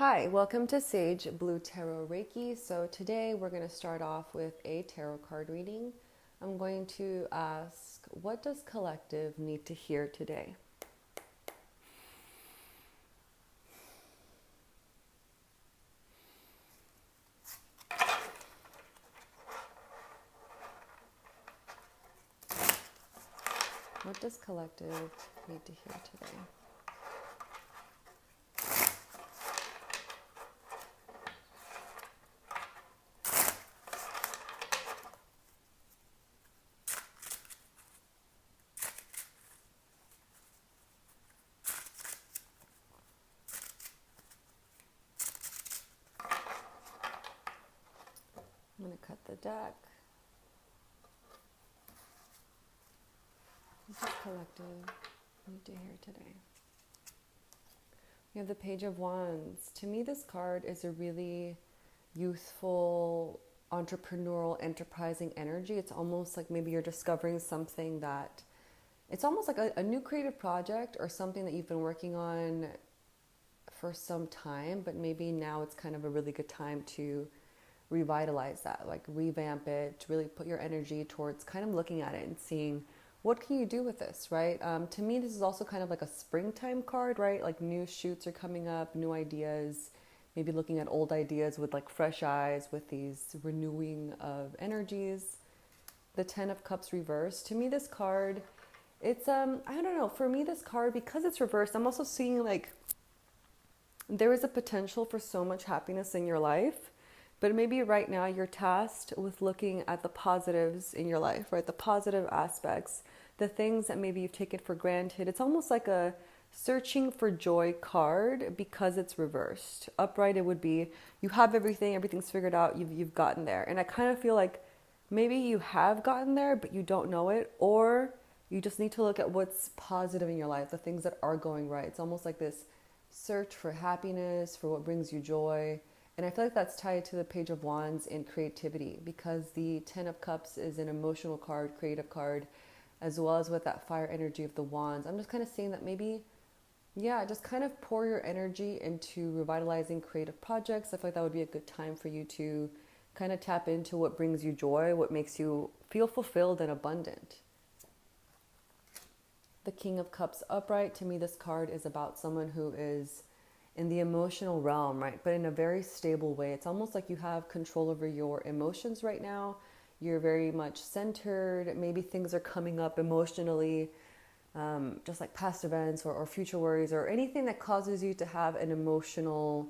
Hi, welcome to Sage Blue Tarot Reiki. So today we're going to start off with a tarot card reading. I'm going to ask, what does collective need to hear today? What does collective need to hear today? I'm going to cut the deck. What does collective need to hear today? We have the Page of Wands. To me, this card is a really youthful, entrepreneurial, enterprising energy. It's almost like maybe you're discovering something that it's almost like a new creative project or something that you've been working on for some time, but maybe now it's kind of a really good time to revitalize that, like revamp it, really put your energy towards kind of looking at it and seeing what can you do with this, right? To me, this is also kind of like a springtime card, right? Like new shoots are coming up, new ideas, maybe looking at old ideas with like fresh eyes, with these renewing of energies. The Ten of Cups reversed. To me, this card, it's I don't know, for me this card, because it's reversed, I'm also seeing like there is a potential for so much happiness in your life, but maybe right now you're tasked with looking at the positives in your life, right? The positive aspects, the things that maybe you've taken for granted. It's almost like a searching for joy card because it's reversed. Upright, it would be you have everything, everything's figured out, you've gotten there. And I kind of feel like maybe you have gotten there, but you don't know it, or you just need to look at what's positive in your life, the things that are going right. It's almost like this search for happiness, for what brings you joy. And I feel like that's tied to the Page of Wands in creativity, because the Ten of Cups is an emotional card, creative card, as well as with that fire energy of the Wands. I'm just kind of seeing that maybe, yeah, just kind of pour your energy into revitalizing creative projects. I feel like that would be a good time for you to kind of tap into what brings you joy, what makes you feel fulfilled and abundant. The King of Cups upright, to me this card is about someone who is in the emotional realm, right? But in a very stable way. It's almost like you have control over your emotions right now. You're very much centered. Maybe things are coming up emotionally, just like past events or future worries or anything that causes you to have an emotional,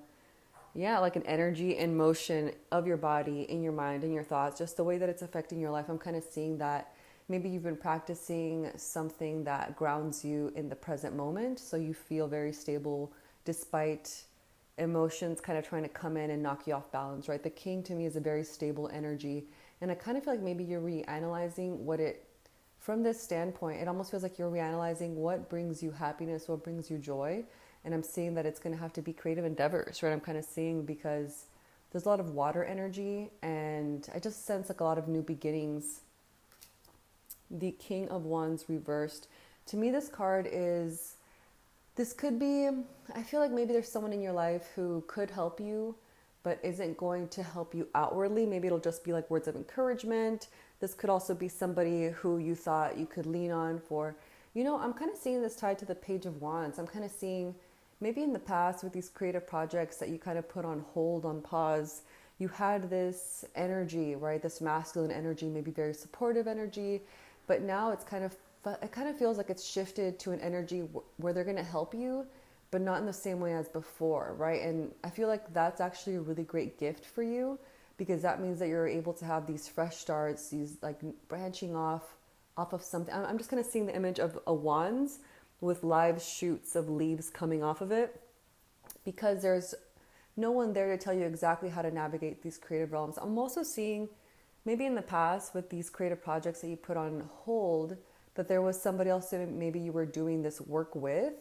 yeah, like an energy and motion of your body, in your mind, in your thoughts, just the way that it's affecting your life. I'm kind of seeing that maybe you've been practicing something that grounds you in the present moment, so you feel very stable despite emotions kind of trying to come in and knock you off balance, right? The King to me is a very stable energy, and I kind of feel like maybe you're reanalyzing what it, from this standpoint, it almost feels like you're reanalyzing what brings you happiness, what brings you joy. And I'm seeing that it's going to have to be creative endeavors, right? I'm kind of seeing, because there's a lot of water energy, and I just sense like a lot of new beginnings. The King of Wands reversed. To me, this card is, this could be, I feel like maybe there's someone in your life who could help you, but isn't going to help you outwardly. Maybe it'll just be like words of encouragement. This could also be somebody who you thought you could lean on for, I'm kind of seeing this tied to the Page of Wands. I'm kind of seeing maybe in the past with these creative projects that you kind of put on hold, on pause, you had this energy, right? This masculine energy, maybe very supportive energy, but now it kind of feels like it's shifted to an energy where they're going to help you, but not in the same way as before, right? And I feel like that's actually a really great gift for you, because that means that you're able to have these fresh starts, these like branching off of something. I'm just kind of seeing the image of a wands with live shoots of leaves coming off of it, because there's no one there to tell you exactly how to navigate these creative realms. I'm also seeing maybe in the past with these creative projects that you put on hold, that there was somebody else that maybe you were doing this work with.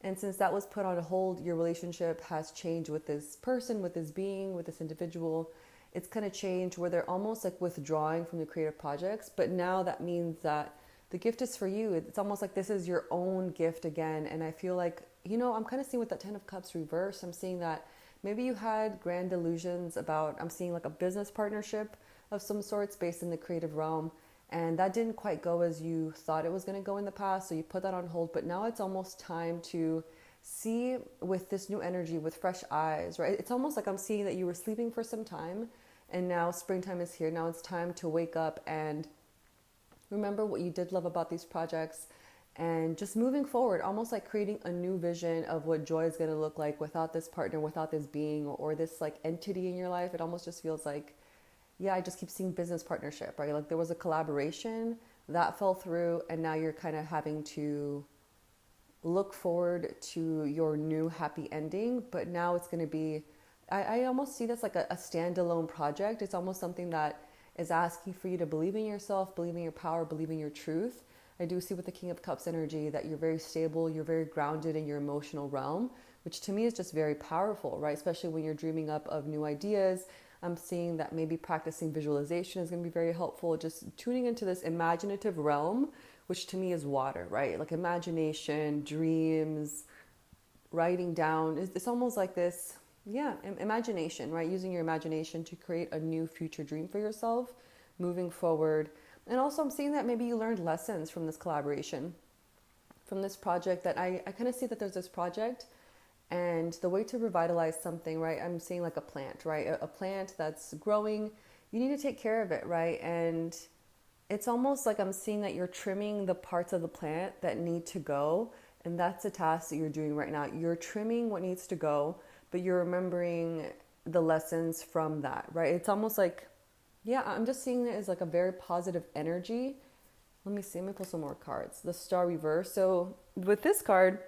And since that was put on hold, your relationship has changed with this person, with this being, with this individual. It's kind of changed where they're almost like withdrawing from the creative projects. But now that means that the gift is for you. It's almost like this is your own gift again. And I feel like, I'm kind of seeing with that Ten of Cups reverse, I'm seeing that maybe you had grand illusions about, I'm seeing like a business partnership of some sorts based in the creative realm. And that didn't quite go as you thought it was going to go in the past. So you put that on hold. But now it's almost time to see with this new energy, with fresh eyes, right? It's almost like I'm seeing that you were sleeping for some time and now springtime is here. Now it's time to wake up and remember what you did love about these projects and just moving forward, almost like creating a new vision of what joy is going to look like without this partner, without this being or this like entity in your life. It almost just feels like, yeah, I just keep seeing business partnership, right? Like there was a collaboration that fell through and now you're kind of having to look forward to your new happy ending. But now it's going to be, I almost see this like a standalone project. It's almost something that is asking for you to believe in yourself, believe in your power, believe in your truth. I do see with the King of Cups energy that you're very stable, you're very grounded in your emotional realm, which to me is just very powerful, right? Especially when you're dreaming up of new ideas. I'm seeing that maybe practicing visualization is going to be very helpful. Just tuning into this imaginative realm, which to me is water, right? Like imagination, dreams, writing down. It's almost like this, yeah, imagination, right? Using your imagination to create a new future dream for yourself moving forward. And also I'm seeing that maybe you learned lessons from this collaboration, from this project that I kind of see that there's this project and the way to revitalize something, right? I'm seeing like a plant, right? A plant that's growing, you need to take care of it, right? And it's almost like I'm seeing that you're trimming the parts of the plant that need to go. And that's a task that you're doing right now. You're trimming what needs to go, but you're remembering the lessons from that, right? It's almost like, yeah, I'm just seeing it as like a very positive energy. Let me see, let me pull some more cards. The Star Reverse. So with this card,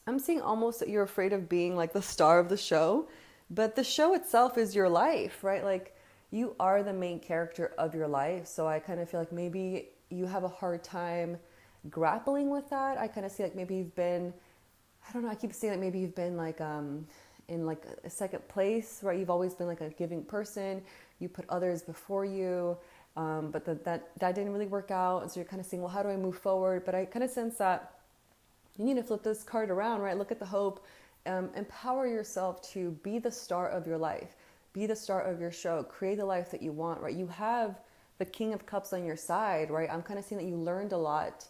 I'm seeing almost that you're afraid of being like the star of the show, but the show itself is your life, right? Like you are the main character of your life. So I kind of feel like maybe you have a hard time grappling with that. I kind of see like maybe you've been, I don't know, I keep saying like maybe you've been like in like a second place, right? You've always been like a giving person. You put others before you, but that didn't really work out. And so you're kind of saying, well, how do I move forward? But I kind of sense that you need to flip this card around, right? Look at the hope. Empower yourself to be the star of your life. Be the star of your show. Create the life that you want, right? You have the King of Cups on your side, right? I'm kind of seeing that you learned a lot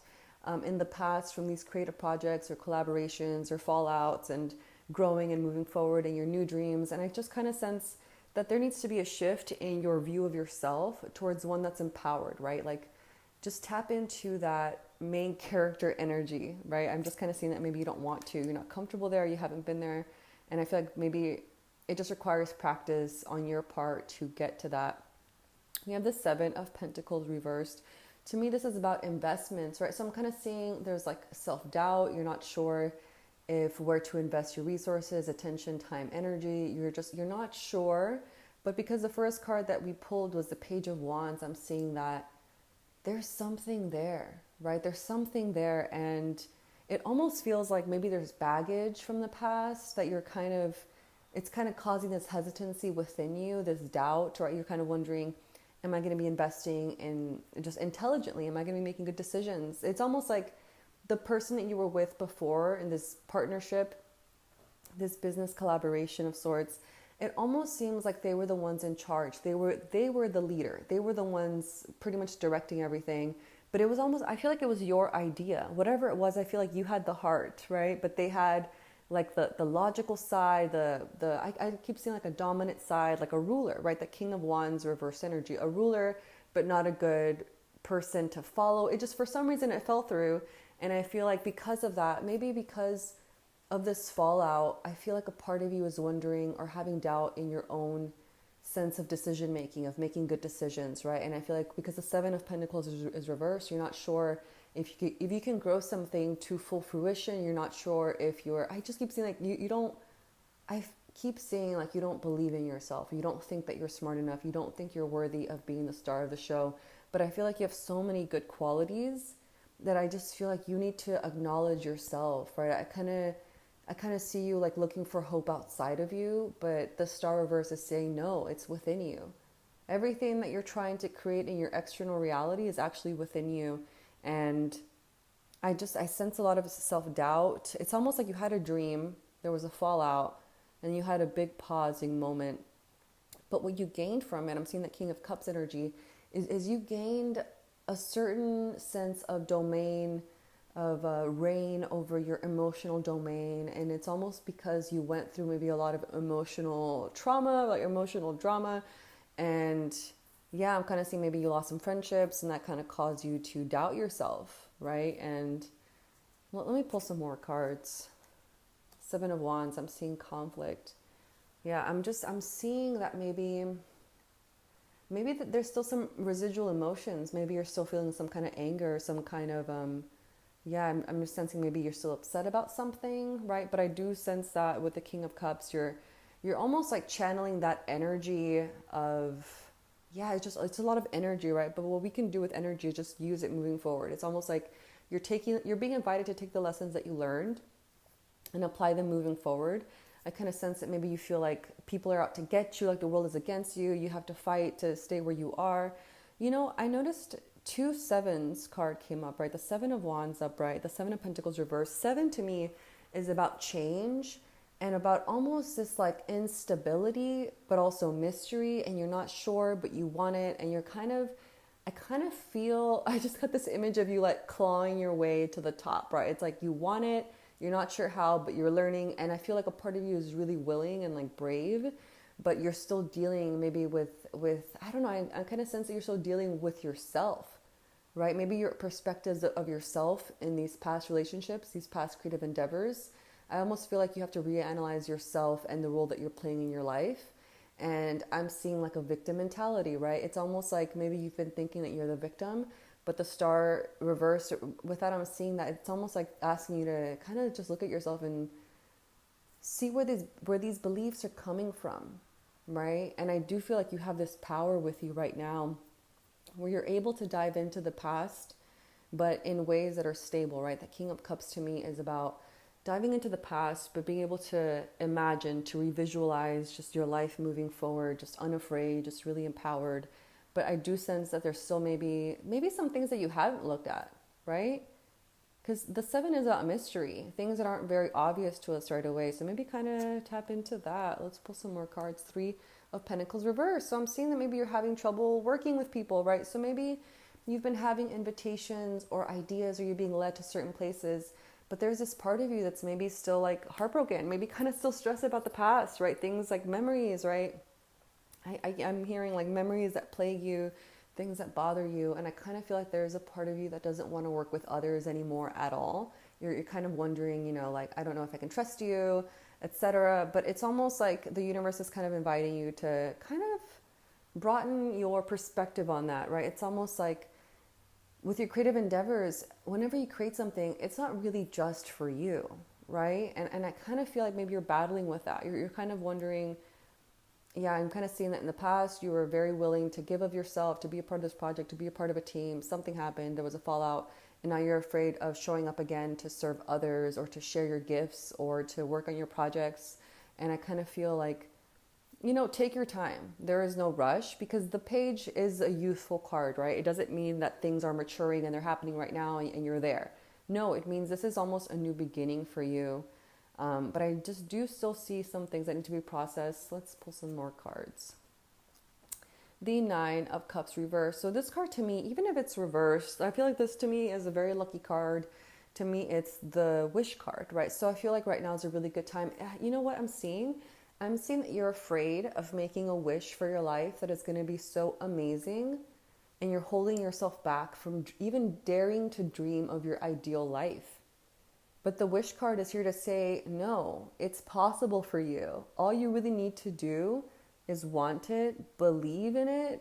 in the past from these creative projects or collaborations or fallouts and growing and moving forward in your new dreams. And I just kind of sense that there needs to be a shift in your view of yourself towards one that's empowered, right? Like just tap into that main character energy, right? I'm just kind of seeing that maybe you don't want to, you're not comfortable there, you haven't been there. And I feel like maybe it just requires practice on your part to get to that. We have the Seven of Pentacles reversed. To me, this is about investments, right? So I'm kind of seeing there's like self-doubt. You're not sure if where to invest your resources, attention, time, energy. You're not sure. But because the first card that we pulled was the Page of Wands, I'm seeing that there's something there, right? There's something there. And it almost feels like maybe there's baggage from the past that it's kind of causing this hesitancy within you, this doubt, right? You're kind of wondering, am I going to be investing in just intelligently? Am I going to be making good decisions? It's almost like the person that you were with before in this partnership, this business collaboration of sorts, it almost seems like they were the ones in charge. They were the leader. They were the ones pretty much directing everything. But it was almost, I feel like it was your idea. Whatever it was, I feel like you had the heart, right? But they had like the logical side, I keep seeing like a dominant side, like a ruler, right? The King of Wands reverse energy, a ruler, but not a good person to follow. It just, for some reason, it fell through. And I feel like because of that, maybe because of this fallout, I feel like a part of you is wondering or having doubt in your own sense of decision making, of making good decisions, right? And I feel like because the Seven of Pentacles is reversed, you're not sure if you can grow something to full fruition. You're not sure if I just keep seeing like you don't, I keep seeing like you don't believe in yourself. You don't think that you're smart enough. You don't think you're worthy of being the star of the show. But I feel like you have so many good qualities that I just feel like you need to acknowledge yourself, right? I kind of see you like looking for hope outside of you, but the Star Reverse is saying, no, it's within you. Everything that you're trying to create in your external reality is actually within you. And I sense a lot of self-doubt. It's almost like you had a dream, there was a fallout, and you had a big pausing moment. But what you gained from it, I'm seeing that King of Cups energy, is you gained a certain sense of domain, of reign over your emotional domain. And it's almost because you went through maybe a lot of emotional trauma, like emotional drama. And yeah, I'm kind of seeing maybe you lost some friendships and that kind of caused you to doubt yourself, right? And well, let me pull some more cards. Seven of Wands, I'm seeing conflict. Yeah, I'm seeing that maybe that there's still some residual emotions. Maybe you're still feeling some kind of anger, some kind of yeah, I'm just sensing maybe you're still upset about something, right? But I do sense that with the King of Cups, you're almost like channeling that energy of, yeah, it's a lot of energy, right? But what we can do with energy is just use it moving forward. It's almost like you're being invited to take the lessons that you learned and apply them moving forward. I kind of sense that maybe you feel like people are out to get you, like the world is against you. You have to fight to stay where you are. You know, I noticed two sevens card came up, right? The Seven of Wands upright, the Seven of Pentacles reversed. Seven to me is about change and about almost this like instability, but also mystery. And you're not sure, but you want it. And I kind of feel, I just got this image of you like clawing your way to the top, right? It's like you want it. You're not sure how, but you're learning. And I feel like a part of you is really willing and like brave, but you're still dealing maybe with I don't know, I kind of sense that you're still dealing with yourself, right? Maybe your perspectives of yourself in these past relationships, these past creative endeavors. I almost feel like you have to reanalyze yourself and the role that you're playing in your life. And I'm seeing like a victim mentality, right? It's almost like maybe you've been thinking that you're the victim, but the star reversed, with that I'm seeing that it's almost like asking you to kind of just look at yourself and see where these beliefs are coming from, right? And I do feel like you have this power with you right now where you're able to dive into the past, but in ways that are stable, right? The King of Cups to me is about diving into the past, but being able to imagine, to revisualize just your life moving forward, just unafraid, just really empowered. But I do sense that there's still maybe some things that you haven't looked at, right? Because the seven is about mystery, things that aren't very obvious to us right away. So maybe kind of tap into that. Let's pull some more cards. Three of Pentacles reverse. So I'm seeing that maybe you're having trouble working with people, right? So maybe you've been having invitations or ideas, or you're being led to certain places, but there's this part of you that's maybe still like heartbroken, maybe kind of still stressed about the past, right? Things like memories, right? I'm hearing like memories that plague you, things that bother you. And I kind of feel like there's a part of you that doesn't want to work with others anymore at all. You're kind of wondering, you know, like, I don't know if I can trust you, etc. But it's almost like the universe is kind of inviting you to kind of broaden your perspective on that, right? It's almost like with your creative endeavors, whenever you create something, it's not really just for you, right? And I kind of feel like maybe you're battling with that. You're kind of wondering, yeah, I'm kind of seeing that in the past, you were very willing to give of yourself, to be a part of this project, to be a part of a team. Something happened, there was a fallout, and now you're afraid of showing up again to serve others or to share your gifts or to work on your projects. And I kind of feel like, you know, take your time. There is no rush, because the page is a youthful card, right? It doesn't mean that things are maturing and they're happening right now and you're there. No, it means this is almost a new beginning for you. But I just do still see some things that need to be processed. Let's pull some more cards. The Nine of Cups reversed. So this card to me, even if it's reversed, I feel like this to me is a very lucky card. To me, it's the wish card, right? So I feel like right now is a really good time. You know what I'm seeing? I'm seeing that you're afraid of making a wish for your life that is going to be so amazing. And you're holding yourself back from even daring to dream of your ideal life. But the wish card is here to say, no, it's possible for you. All you really need to do is want it, believe in it,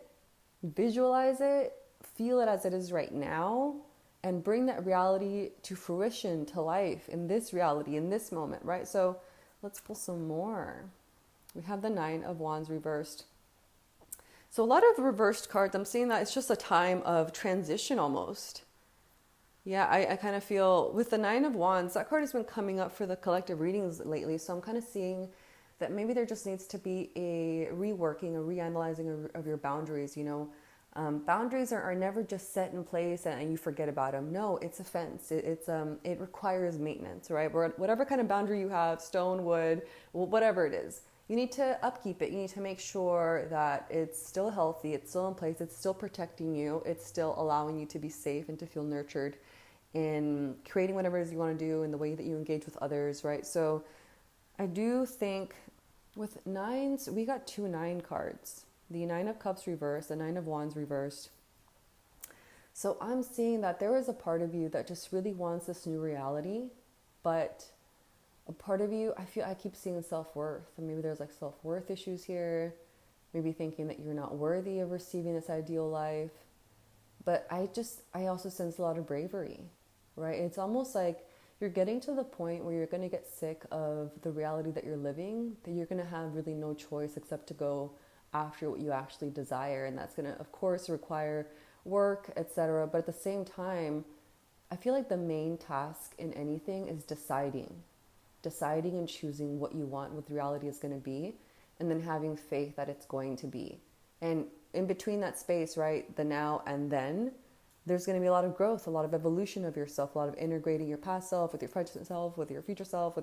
visualize it, feel it as it is right now, and bring that reality to fruition, to life, in this reality, in this moment, right? So let's pull some more. We have the Nine of Wands reversed. So a lot of reversed cards, I'm seeing that it's just a time of transition almost. Yeah, I kind of feel with the Nine of Wands, that card has been coming up for the collective readings lately. So I'm kind of seeing that maybe there just needs to be a reworking, a reanalyzing of your boundaries, you know. Boundaries are never just set in place and you forget about them. No, it's a fence. It requires maintenance, right? Whatever kind of boundary you have, stone, wood, whatever it is, you need to upkeep it. You need to make sure that it's still healthy, it's still in place, it's still protecting you, it's still allowing you to be safe and to feel nurtured in creating whatever it is you want to do in the way that you engage with others, right? So I do think with nines, we got 2 9 cards. The 9 of Cups reversed, the 9 of Wands reversed. So I'm seeing that there is a part of you that just really wants this new reality, but a part of you, I keep seeing self-worth. And maybe there's like self-worth issues here, maybe thinking that you're not worthy of receiving this ideal life. But I also sense a lot of bravery, right? It's almost like you're getting to the point where you're going to get sick of the reality that you're living, that you're going to have really no choice except to go after what you actually desire. And that's going to, of course, require work, etc. But at the same time, I feel like the main task in anything is deciding and choosing what you want, what the reality is going to be, and then having faith that it's going to be. And in between that space, right, the now and then, there's going to be a lot of growth, a lot of evolution of yourself, a lot of integrating your past self with your present self, with your future self.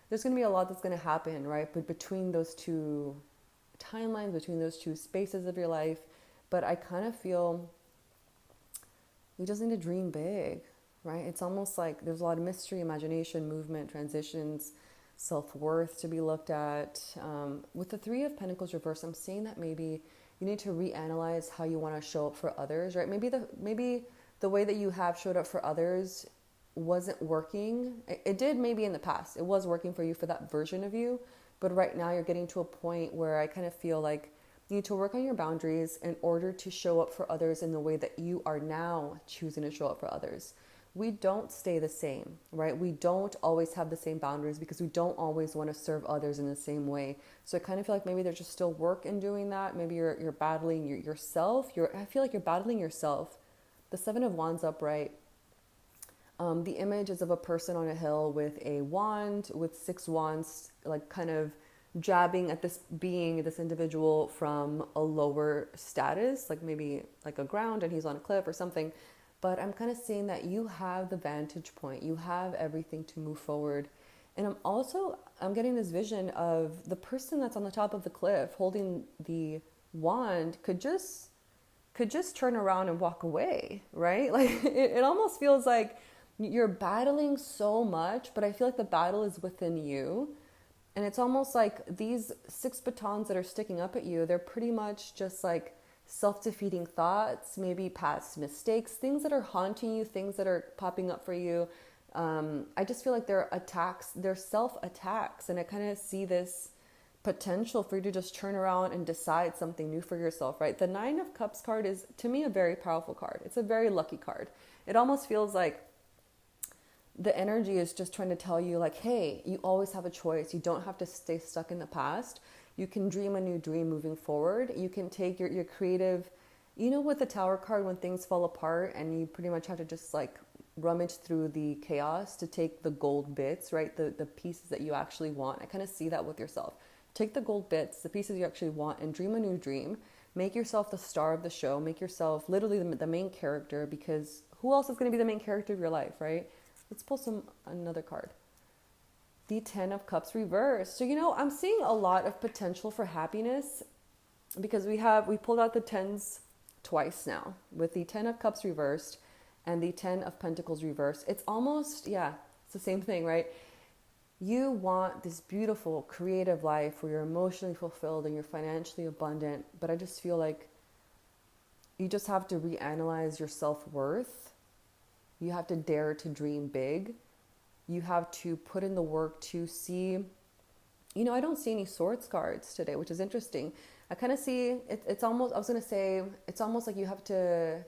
There's going to be a lot that's going to happen, right? But between those two timelines, between those two spaces of your life. But I kind of feel we just need to dream big, right? It's almost like there's a lot of mystery, imagination, movement, transitions, self-worth to be looked at. With the 3 of Pentacles reversed, I'm seeing that maybe you need to reanalyze how you want to show up for others, right? Maybe the way that you have showed up for others wasn't working. It did maybe in the past. It was working for you, for that version of you. But right now you're getting to a point where I kind of feel like you need to work on your boundaries in order to show up for others in the way that you are now choosing to show up for others. We don't stay the same, right? We don't always have the same boundaries because we don't always want to serve others in the same way. So I kind of feel like maybe there's just still work in doing that. Maybe you're battling yourself. I feel like you're battling yourself. The 7 of Wands upright. The image is of a person on a hill with a wand, with 6 wands, like kind of jabbing at this individual from a lower status, like maybe like a ground and he's on a cliff or something. But I'm kind of seeing that you have the vantage point. You have everything to move forward. And I'm getting this vision of the person that's on the top of the cliff holding the wand could just turn around and walk away, right? Like it almost feels like you're battling so much, but I feel like the battle is within you. And it's almost like these 6 batons that are sticking up at you, they're pretty much just like self-defeating thoughts, maybe past mistakes, things that are haunting you, things that are popping up for you. I just feel like they're attacks, they're self-attacks. And I kind of see this potential for you to just turn around and decide something new for yourself, right? The 9 of Cups card is, to me, a very powerful card. It's a very lucky card. It almost feels like the energy is just trying to tell you like, hey, you always have a choice. You don't have to stay stuck in the past. You can dream a new dream moving forward. You can take your creative, with the Tower card, when things fall apart and you pretty much have to just like rummage through the chaos to take the gold bits, right? The pieces that you actually want. I kind of see that with yourself. Take the gold bits, the pieces you actually want, and dream a new dream. Make yourself the star of the show. Make yourself literally the main character, because who else is going to be the main character of your life, right? Let's pull another card. The 10 of Cups reversed. So, I'm seeing a lot of potential for happiness because we pulled out the 10s twice now with the 10 of Cups reversed and the 10 of Pentacles reversed. It's almost, it's the same thing, right? You want this beautiful, creative life where you're emotionally fulfilled and you're financially abundant, but I just feel like you just have to reanalyze your self-worth. You have to dare to dream big. You have to put in the work to see, I don't see any Swords cards today, which is interesting. I kind of see, it's almost like you have to,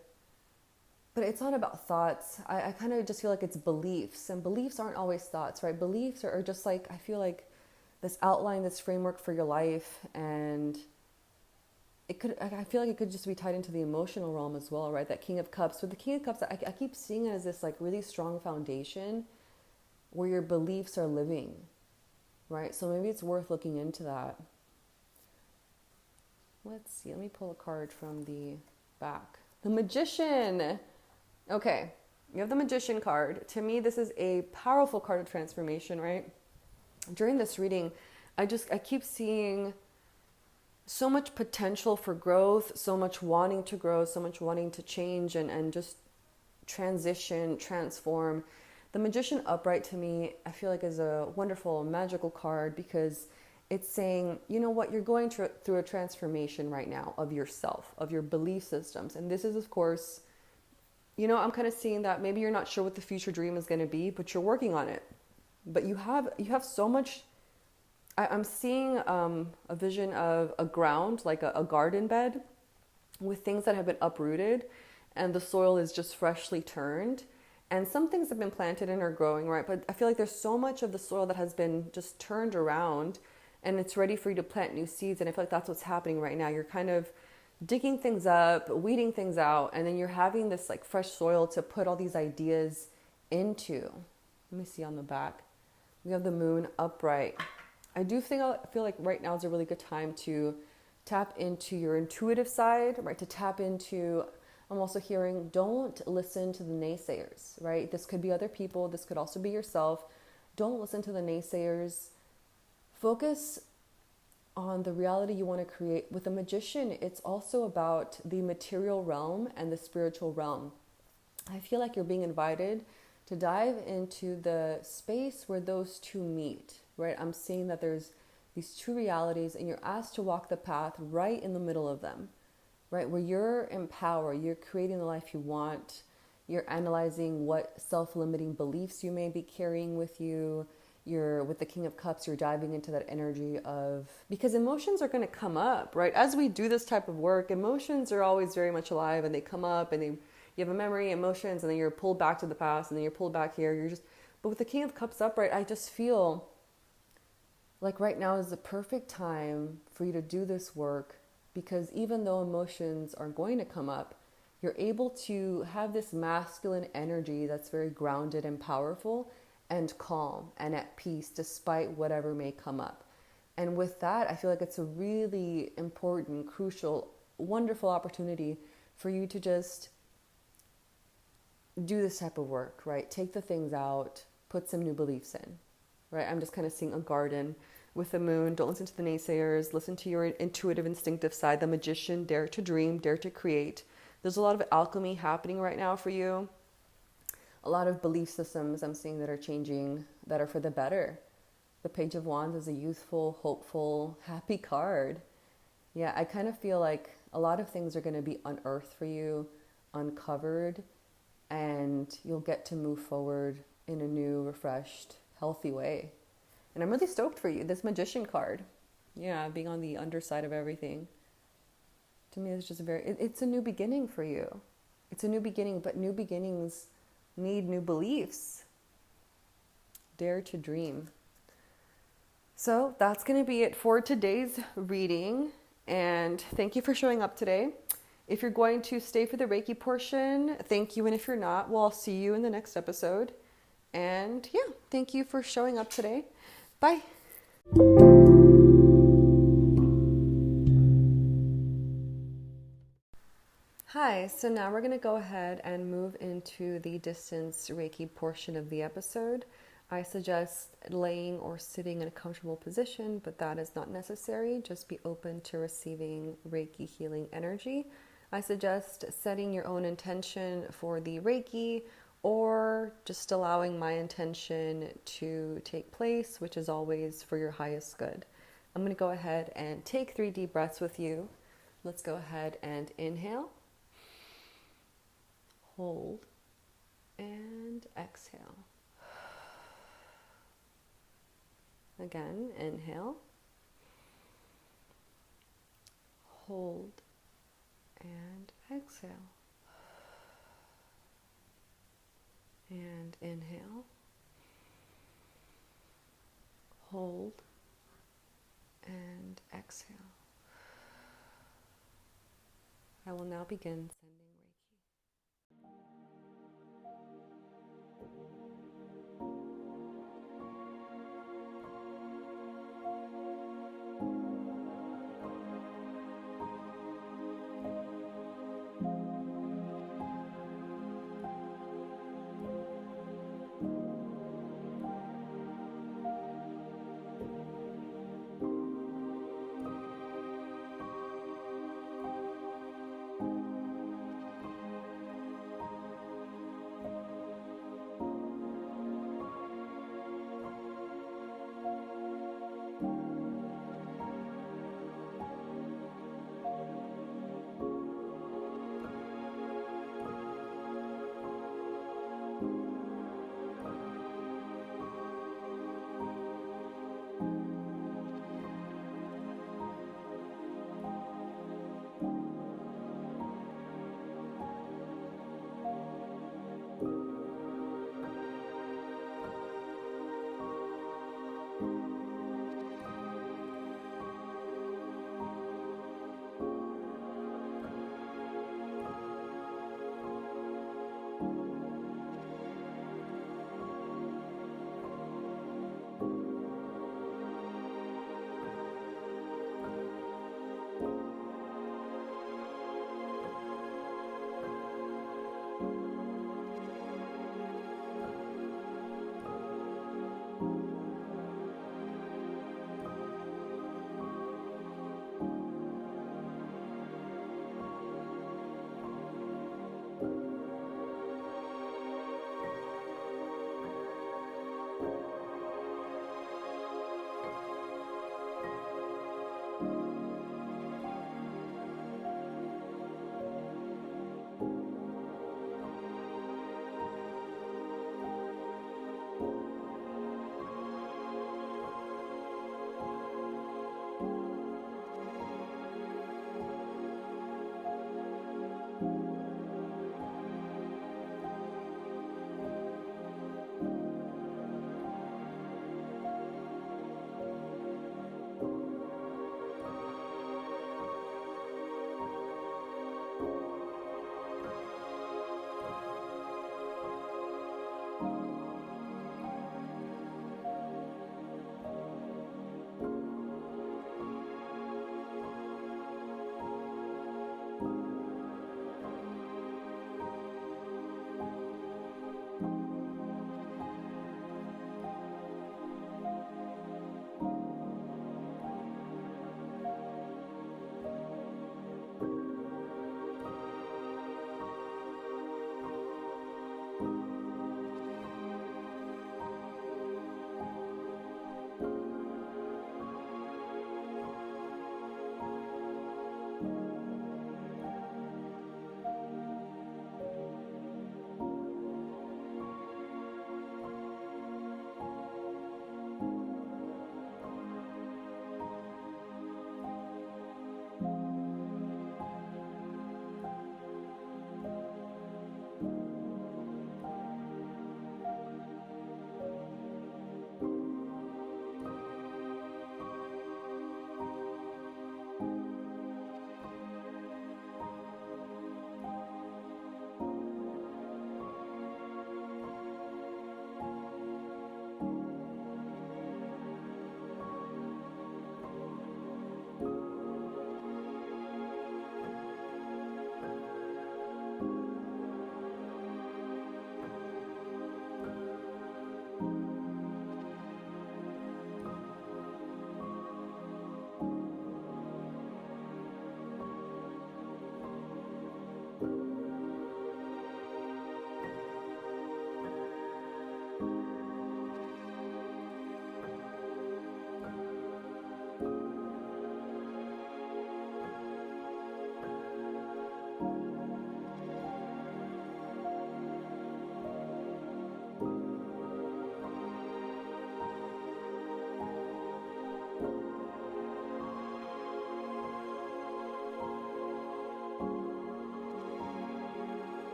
but it's not about thoughts. I kind of just feel like it's beliefs, and beliefs aren't always thoughts, right? Beliefs are just like, I feel like this outline, this framework for your life, and I feel like it could just be tied into the emotional realm as well, right? That King of Cups. With the King of Cups, I keep seeing it as this like really strong foundation where your beliefs are living, right? So maybe it's worth looking into that. Let's see. Let me pull a card from the back. The Magician. Okay, you have the Magician card. To me, this is a powerful card of transformation, right? During this reading, I keep seeing so much potential for growth, so much wanting to grow, so much wanting to change and just transition, transform. The Magician upright to me, I feel like is a wonderful, magical card because it's saying, you know what, you're going through a transformation right now of yourself, of your belief systems. And this is, of course, you know, I'm kind of seeing that maybe you're not sure what the future dream is going to be, but you're working on it. But you have so much. I'm seeing a vision of a ground, like a garden bed with things that have been uprooted and the soil is just freshly turned. And some things have been planted and are growing, right? But I feel like there's so much of the soil that has been just turned around and it's ready for you to plant new seeds. And I feel like that's what's happening right now. You're kind of digging things up, weeding things out, and then you're having this like fresh soil to put all these ideas into. Let me see on the back. We have the moon upright. I feel like right now is a really good time to tap into your intuitive side, right? To tap into, I'm also hearing, don't listen to the naysayers, right? This could be other people. This could also be yourself. Don't listen to the naysayers. Focus on the reality you want to create. With the Magician, it's also about the material realm and the spiritual realm. I feel like you're being invited to dive into the space where those two meet, right? I'm seeing that there's these two realities and you're asked to walk the path right in the middle of them, right? Where you're in power, you're creating the life you want, you're analyzing what self-limiting beliefs you may be carrying with you. You're with the King of Cups, you're diving into that energy of, because emotions are going to come up, right? As we do this type of work, emotions are always very much alive and they come up and you have a memory, emotions, and then you're pulled back to the past and then you're pulled back here. But with the King of Cups upright, I just feel like right now is the perfect time for you to do this work because even though emotions are going to come up, you're able to have this masculine energy that's very grounded and powerful and calm and at peace despite whatever may come up. And with that, I feel like it's a really important, crucial, wonderful opportunity for you to just do this type of work, right? Take the things out, put some new beliefs in, right? I'm just kind of seeing a garden with the moon. Don't listen to the naysayers. Listen to your intuitive, instinctive side. The Magician, dare to dream, dare to create. There's a lot of alchemy happening right now for you. A lot of belief systems I'm seeing that are changing, that are for the better. The Page of Wands is a youthful, hopeful, happy card. Yeah, I kind of feel like a lot of things are going to be unearthed for you, uncovered, and you'll get to move forward in a new, refreshed, healthy way. And I'm really stoked for you. This Magician card, yeah, being on the underside of everything, to me is just it's a new beginning for you. It's a new beginning, but new beginnings need new beliefs. Dare to dream. So that's going to be it for today's reading. And thank you for showing up today. If you're going to stay for the Reiki portion, thank you. And if you're not, well, I'll see you in the next episode. And yeah, thank you for showing up today. Bye. Hi, so now we're going to go ahead and move into the distance Reiki portion of the episode. I suggest laying or sitting in a comfortable position, but that is not necessary. Just be open to receiving Reiki healing energy. I suggest setting your own intention for the Reiki or just allowing my intention to take place, which is always for your highest good. I'm going to go ahead and take 3 deep breaths with you. Let's go ahead and inhale. Hold and exhale. Again, inhale. Hold and exhale. And inhale. Hold and exhale. I will now begin sending Reiki.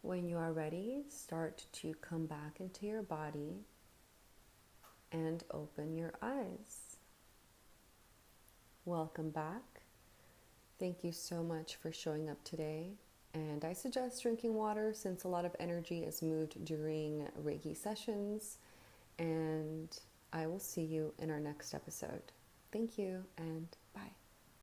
When you are ready, start to come back into your body and open your eyes. Welcome back. Thank you so much for showing up today. And I suggest drinking water since a lot of energy is moved during Reiki sessions. And I will see you in our next episode. Thank you and bye.